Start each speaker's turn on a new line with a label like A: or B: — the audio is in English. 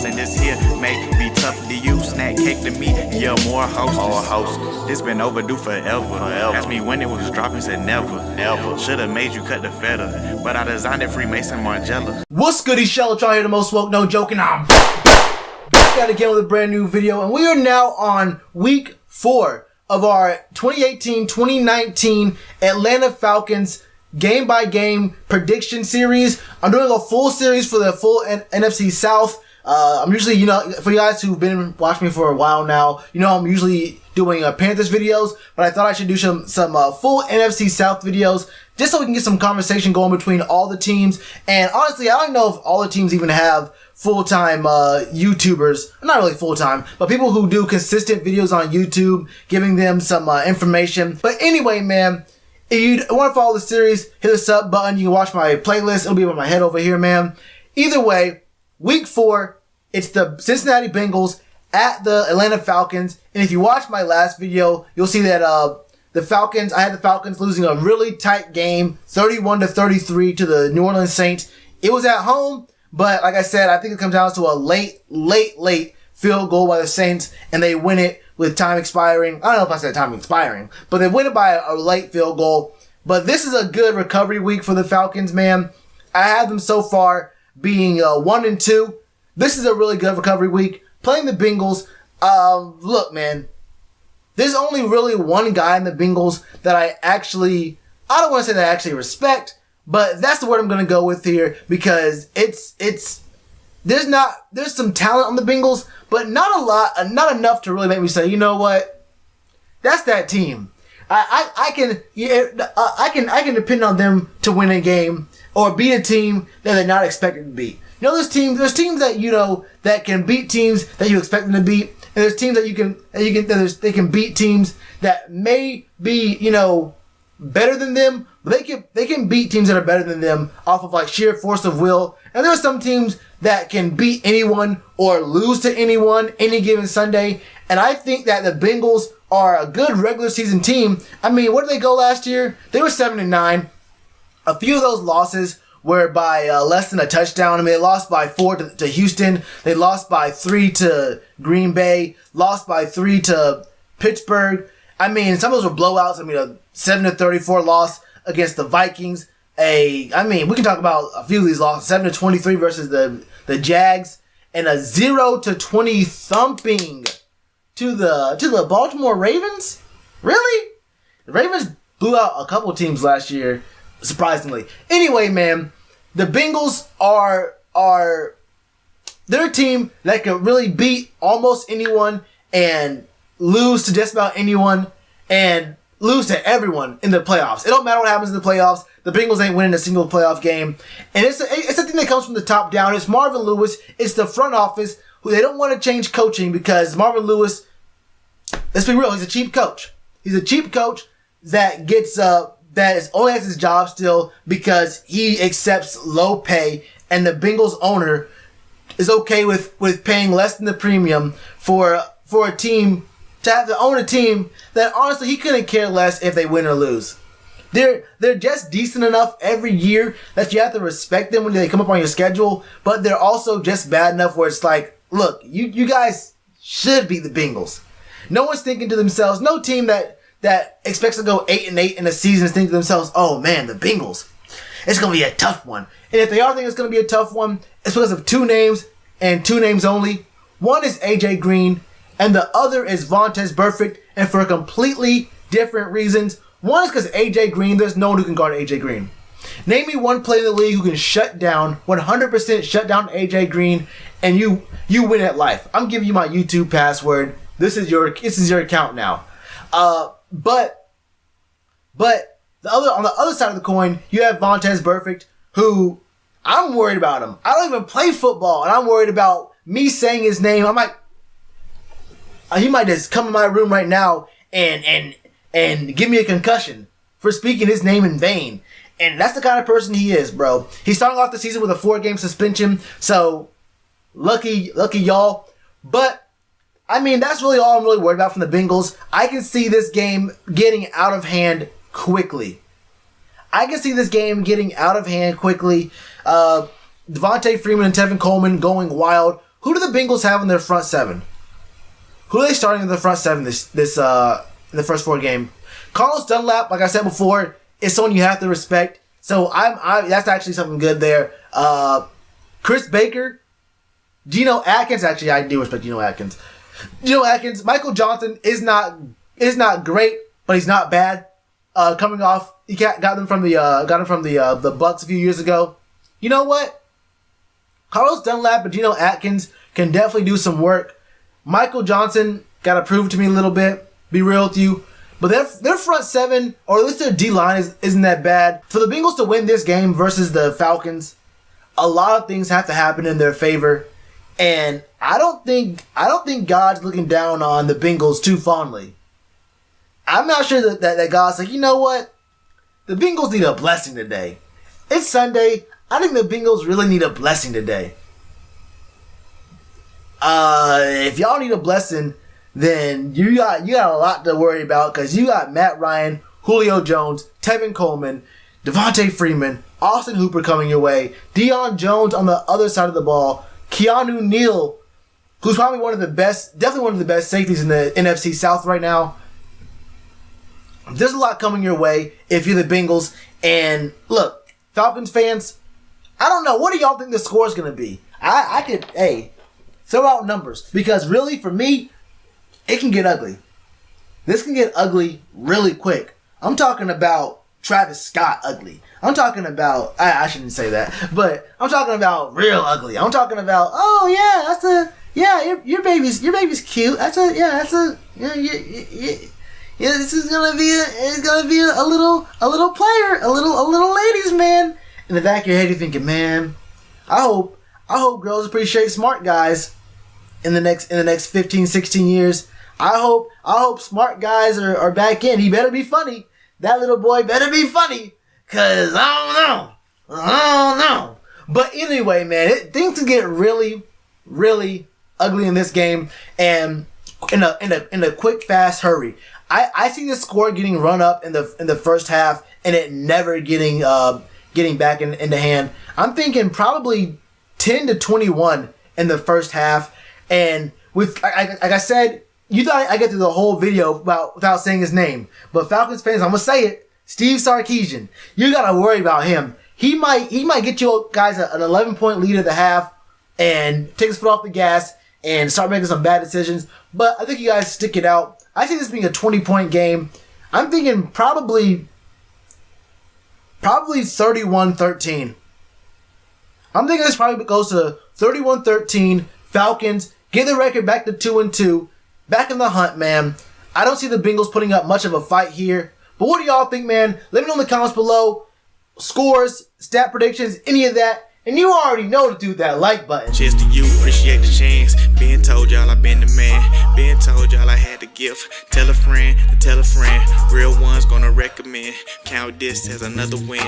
A: and this here may be tough to you. Snack cake to me, yeah, more hostess. This been overdue forever. Asked me when it was dropping, said never. Should've made you cut the feta, but I designed it Freemason Margiela.
B: What's good? It's Shellitronnn here, the most woke, no joking. I'm back at again with a brand new video, and we are now on week 4 of our 2018-2019 Atlanta Falcons game-by-game prediction series. I'm doing a full series for the full NFC South. I'm usually, for you guys who've been watching me for a while now, I'm usually doing Panthers videos, but I thought I should do some full NFC South videos just so we can get some conversation going between all the teams. And honestly, I don't know if all the teams even have full-time YouTubers. Not really full-time, but people who do consistent videos on YouTube, giving them some information. But anyway, man, if you want to follow the series, hit the sub button. You can watch my playlist. It'll be on my head over here, man. Either way, week 4, it's the Cincinnati Bengals at the Atlanta Falcons. And if you watch my last video, you'll see that I had the Falcons losing a really tight game, 31-33 to the New Orleans Saints. It was at home, but like I said, I think it comes down to a late field goal by the Saints, and they win it with time expiring. I don't know if I said time expiring, but they win it by a late field goal. But this is a good recovery week for the Falcons, man. I have them so far being 1-2. This is a really good recovery week. Playing the Bengals, look, man, there's only really one guy in the Bengals that I don't want to say that I actually respect, but that's the word I'm going to go with here, because there's some talent on the Bengals, but not enough to really make me say, you know what, that's that team. I can depend on them to win a game or beat a team that they're not expected to beat. There's teams that that can beat teams that you expect them to beat, and there's teams that they can beat teams that may be better than them, but they can beat teams that are better than them off of like sheer force of will. And there are some teams that can beat anyone or lose to anyone any given Sunday. And I think that the Bengals are a good regular season team. I mean, where did they go last year? They were 7-9. A few of those losses were by less than a touchdown. I mean, they lost by 4 to Houston. They lost by 3 to Green Bay. Lost by 3 to Pittsburgh. I mean, some of those were blowouts. I mean, a 7-34 loss against the Vikings. We can talk about a few of these losses. 7-23 versus the Jags, and a 0-20 thumping to the Baltimore Ravens. Really? The Ravens blew out a couple teams last year, surprisingly. Anyway, man, the Bengals they're a team that can really beat almost anyone and lose to just about anyone and lose to everyone in the playoffs. It don't matter what happens in the playoffs. The Bengals ain't winning a single playoff game. And it's a thing that comes from the top down. It's Marvin Lewis. It's the front office who they don't want to change coaching, because Marvin Lewis, let's be real, he's a cheap coach. He's a cheap coach that only has his job still because he accepts low pay, and the Bengals owner is okay with paying less than the premium for a team to have to own a team that honestly he couldn't care less if they win or lose. They're just decent enough every year that you have to respect them when they come up on your schedule, but they're also just bad enough where it's like, look, you guys should beat the Bengals. No one's thinking to themselves, no team that expects to go 8-8 in a season is thinking to themselves, oh man, the Bengals, it's going to be a tough one. And if they are thinking it's going to be a tough one, it's because of 2 names and 2 names only. One is AJ Green, and the other is Vontaze Burfict, and for completely different reasons. One is because AJ Green, there's no one who can guard AJ Green. Name me one player in the league who can shut down, 100% shut down AJ Green, and you win at life. I'm giving you my YouTube password. This is your account now. But on the other side of the coin, you have Vontaze Burfict, who I'm worried about him. I don't even play football, and I'm worried about me saying his name. He might just come in my room right now and give me a concussion for speaking his name in vain. And that's the kind of person he is, bro. He's starting off the season with a 4-game suspension, so lucky y'all. But I mean, that's really all I'm really worried about from the Bengals. I can see this game getting out of hand quickly. Devontae Freeman and Tevin Coleman going wild. Who do the Bengals have in their front seven? Who are they starting in the front seven this in the first 4 games? Carlos Dunlap, like I said before, is someone you have to respect. So that's actually something good there. Chris Baker, Geno Atkins. Actually, I do respect Geno Atkins. Michael Johnson is not great, but he's not bad. Coming off, he got them from the Bucks a few years ago. You know what? Carlos Dunlap and Geno Atkins can definitely do some work. Michael Johnson got to prove it to me a little bit. Be real with you. But their front seven, or at least their D-line, isn't that bad. For the Bengals to win this game versus the Falcons, a lot of things have to happen in their favor. And I don't think God's looking down on the Bengals too fondly. I'm not sure that God's like, you know what? The Bengals need a blessing today. It's Sunday. I think the Bengals really need a blessing today. If y'all need a blessing, then you got a lot to worry about, because you got Matt Ryan, Julio Jones, Tevin Coleman, Devontae Freeman, Austin Hooper coming your way, Deion Jones on the other side of the ball, Keanu Neal, who's probably definitely one of the best safeties in the NFC South right now. There's a lot coming your way if you're the Bengals. And look, Falcons fans, I don't know. What do y'all think the score is going to be? I could, throw out numbers. Because really, for me, it can get ugly. This can get ugly really quick. I'm talking about Travis Scott ugly. I'm talking about, I shouldn't say that, but I'm talking about real ugly. I'm talking about, your baby's cute. This is gonna be a little player, a little ladies man. In the back of your head, you're thinking, man, I hope girls appreciate smart guys in the next 15, 16 years. I hope smart guys are back in. He better be funny. That little boy better be funny. Cause I don't know. But anyway, man, things can get really, really ugly in this game, and in a quick, fast hurry. I see the score getting run up in the first half, and it never getting back into hand. I'm thinking probably 10-21 in the first half, and with like I said, you thought I get through the whole video without saying his name, but Falcons fans, I'm gonna say it. Steve Sarkisian, you gotta worry about him. He might get you guys an 11-point lead at the half and take his foot off the gas and start making some bad decisions. But I think you guys stick it out. I see this being a 20-point game. I'm thinking probably 31-13. I'm thinking this probably goes to 31-13. Falcons get the record back to 2-2. Back in the hunt, man. I don't see the Bengals putting up much of a fight here. But what do y'all think, man? Let me know in the comments below. Scores, stat predictions, any of that. And you already know to do that like button.
A: Cheers to you, appreciate the chance. Been told y'all I been the man. Been told y'all I had the gift. Tell a friend to tell a friend. Real ones gonna recommend. Count this as another win.